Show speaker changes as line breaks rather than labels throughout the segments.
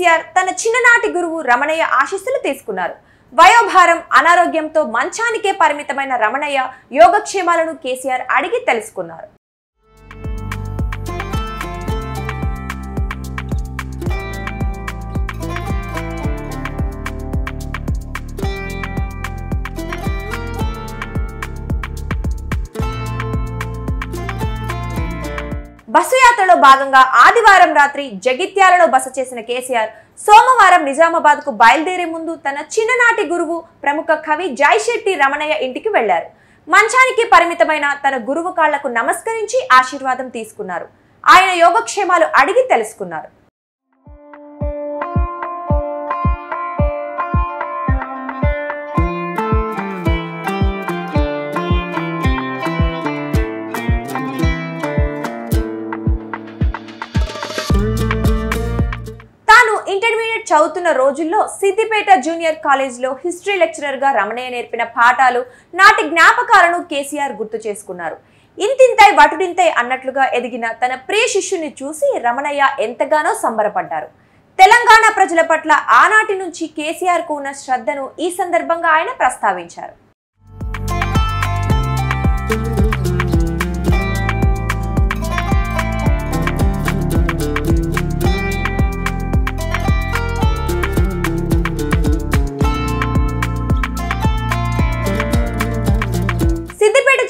కేసీఆర్ తన చిన్ననాటి గురువు రమణయ్య ఆశీస్సులు తీసుకున్నారు. వయోభారం, అనారోగ్యంతో మంచానికే పరిమితమైన రమణయ్య యోగక్షేమాలను కేసీఆర్ అడిగి తెలుసుకున్నారు. బస్సు యాత్రలో భాగంగా ఆదివారం రాత్రి జగిత్యాలలో బస చేసిన కేసీఆర్ సోమవారం నిజామాబాద్ కు బయలుదేరే ముందు తన చిన్ననాటి గురువు ప్రముఖ కవి జైశెట్టి రమణయ్య ఇంటికి వెళ్లారు. మంచానికి పరిమితమైన తన గురువు కాళ్లకు నమస్కరించి ఆశీర్వాదం తీసుకున్నారు. ఆయన యోగక్షేమాలు అడిగి తెలుసుకున్నారు. ఇంటర్మీడియట్ చదువుతున్న రోజుల్లో సిద్దిపేట జూనియర్ కాలేజ్లో హిస్టరీ లెక్చరర్ గా రమణయ్య నేర్పిన పాఠాలు, నాటి జ్ఞాపకాలను కేసీఆర్ గుర్తు చేసుకున్నారు. ఇంతింతై వటుడింతై అన్నట్లుగా ఎదిగిన తన ప్రియ శిష్యుని చూసి రమణయ్య ఎంతగానో సంబరపడ్డారు. తెలంగాణ ప్రజల పట్ల ఆనాటి నుంచి కేసీఆర్ కు ఉన్న శ్రద్ధను ఈ సందర్భంగా ఆయన ప్రస్తావించారు.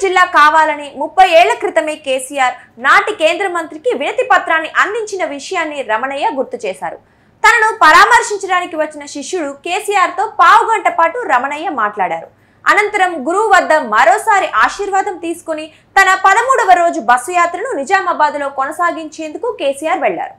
జిల్లా కావాలని 30 ఏళ్ల క్రితమే కేసీఆర్ నాటి కేంద్ర మంత్రికి వినతి పత్రాన్ని అందించిన విషయాన్ని రమణయ్య గుర్తు చేశారు. తనను పరామర్శించడానికి వచ్చిన శిష్యుడు కేసీఆర్ తో పావుగంట పాటు రమణయ్య మాట్లాడారు. అనంతరం గురువు వద్ద మరోసారి ఆశీర్వాదం తీసుకుని తన 13వ రోజు బస్సు యాత్రను నిజామాబాద్ లో కొనసాగించేందుకు కేసీఆర్ వెళ్లారు.